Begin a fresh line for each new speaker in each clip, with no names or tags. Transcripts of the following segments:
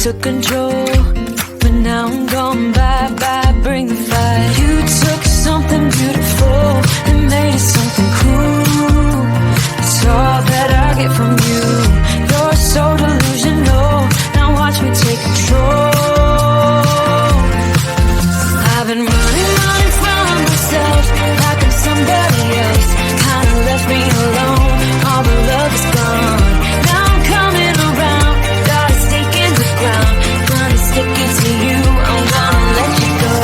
took control, but now I'm gone bye-bye, bring the fire. You took something beautiful and made it something cool. It's all that I get from you. You're so delusional, now watch me take control. I've been running from myself like I'm somebody else. Kinda left me alone, all the love is gone. Now I'm coming around, got a stake in the ground. Gonna stick it to you, I'm gonna let you go.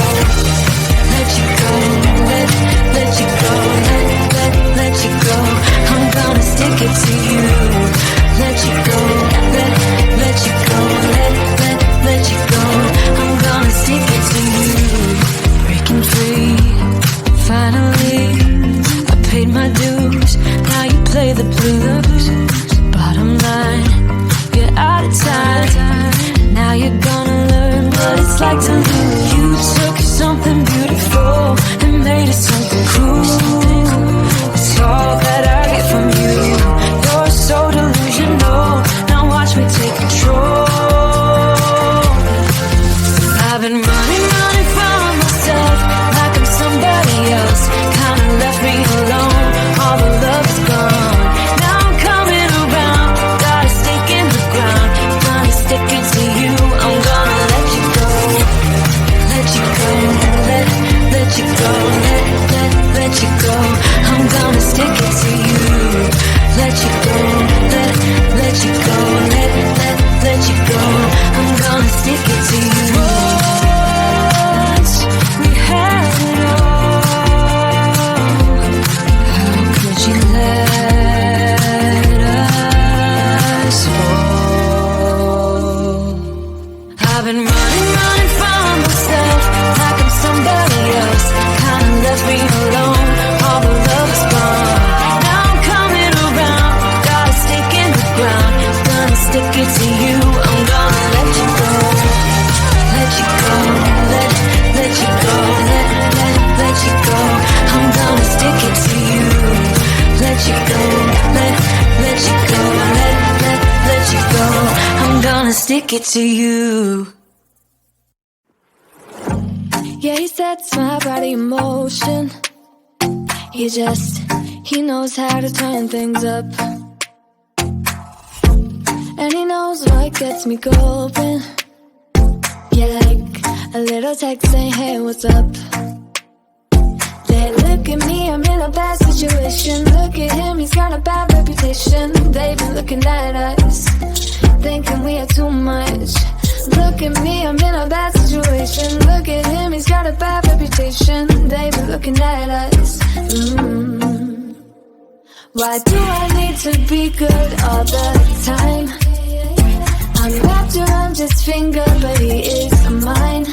Let you go, let you go, let you go. I'm gonna stick it to you. Let you go, let you go, let you go. I'm gonna stick it to you. Breaking free, finally, I paid my dues. Now you play the blues. Bottom line, you're out of time. Now you're gonna learn what it's like to lose. You took something beautiful and made it something cruel. It's all that I get from you. You're so delusional, now watch me take control. I've been running from myself like I'm somebody else. Kinda left me alone, all the love is gone. Now I'm coming around, got a stake in the ground. Gonna stick it to you, I'm gonna let you go. Let you go, let you go, let you go. I'm gonna stick it to you. Let you go, let you go, let you go. I'm gonna stick it to you. Once we had it all, how could you let us fall? I've been running from myself like I'm somebody else. Kinda left me alone, all the love is gone. Now I'm coming around, got a stake in the ground. Gonna stick it to you, I'm gonna let you go. Let you go, let you go, let you go. I'm gonna stick it to you. Let you go, let you go, let you go. I'm gonna stick it to you.
Yeah, he sets my body in motion. He knows how to turn things up. And he knows what gets me going. Yeah, like a little text saying, hey, what's up? They look at me, I'm in a bad situation. Look at him, he's got a bad reputation. They've been looking at us, thinking we are too much. Look at me, I'm in a bad situation. Look at him, he's got a bad reputation. They've been looking at us. Why do I need to be good all the time? I'm wrapped around his finger, but he is mine.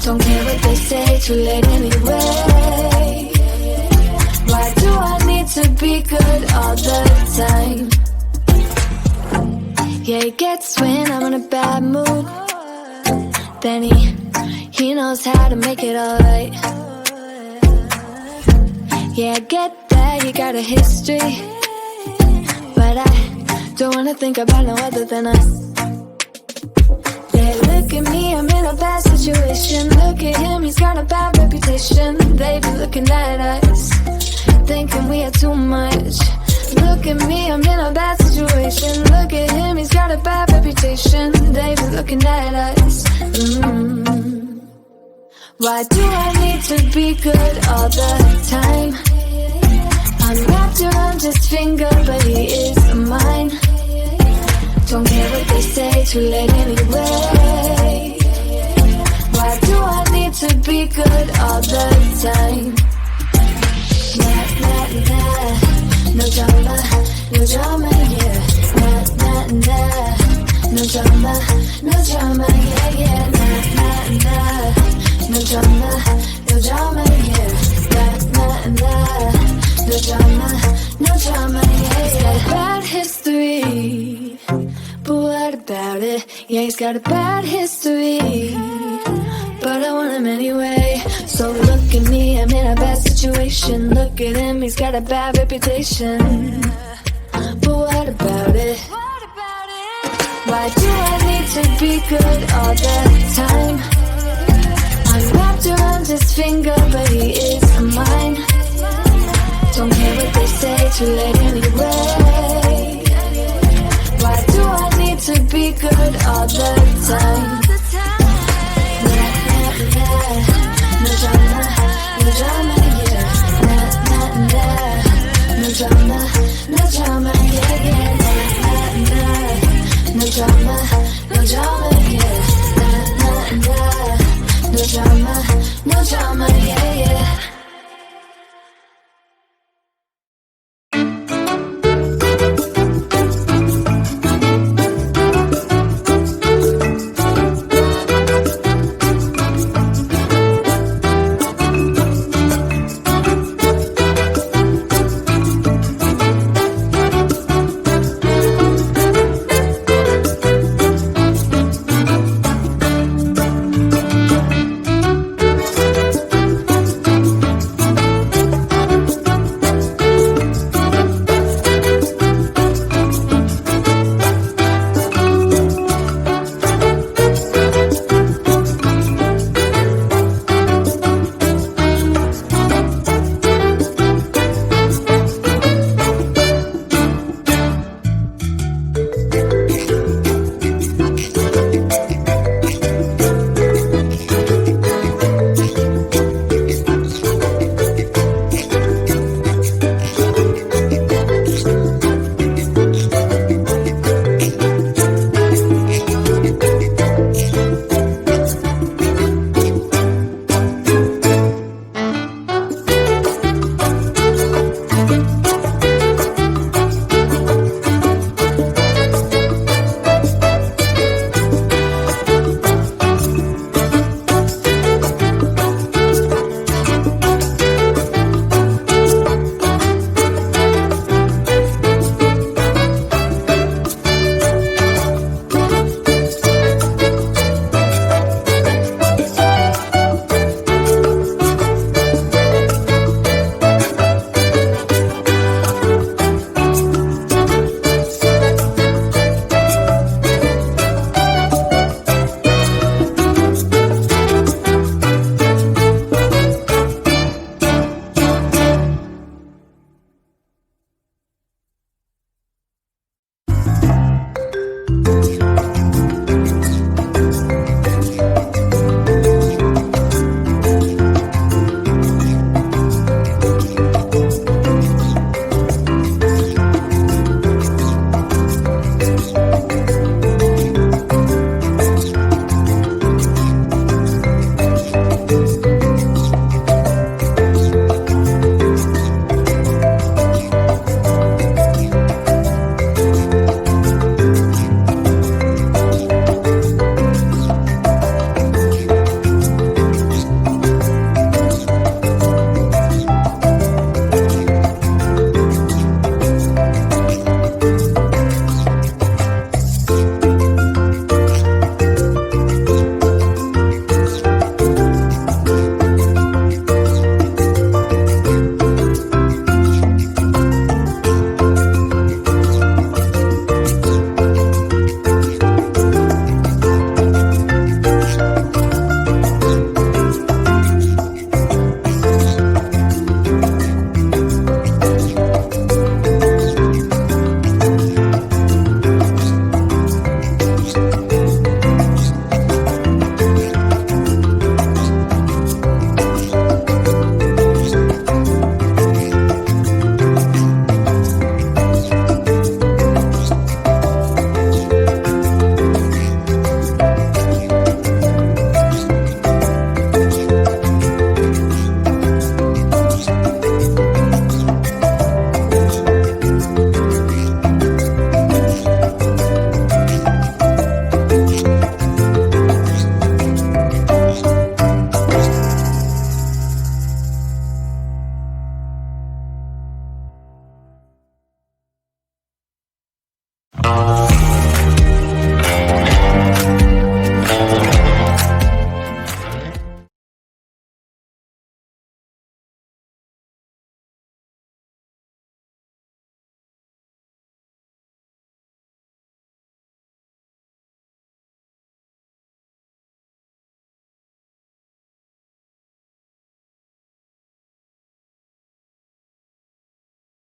Don't care what they say, too late anyway. Why do I need to be good all the time? Yeah, he gets when I'm in a bad mood. Then he knows how to make it alright. Yeah, I get that you got a history, but I don't wanna think about no other than us. Yeah, look at me, I'm in a bad situation. Look at him, he's got a bad reputation. They've been looking at us, thinking we are too much. Look at me, I'm in a bad situation. Look at him, he's got a bad reputation. They've been looking at us. Why do I need to be good all the time? I'm wrapped around his finger, but he is mine. Don't care what they say, too late anyway. Why do I need to be good all the time? Nah, nah, nah. No drama, no drama, yeah. Nah, nah, nah. No drama, yeah, yeah. Nah, nah, nah. No drama, yeah. Nah, nah, nah. No drama, yeah, yeah. Bad history, but what about it? Yeah, he's got a bad history, but I want him anyway. So look at me, I'm in a bad situation. Look at him, he's got a bad reputation, but what about it? Why do I need to be good all the time? I'm wrapped around his finger, but he is mine. Don't care what they say, too late anyway. Why do I need to be good all the time? No drama, no drama, yeah. No drama, no drama, yeah, yeah. No drama, no drama, yeah. No drama, no drama, yeah, yeah.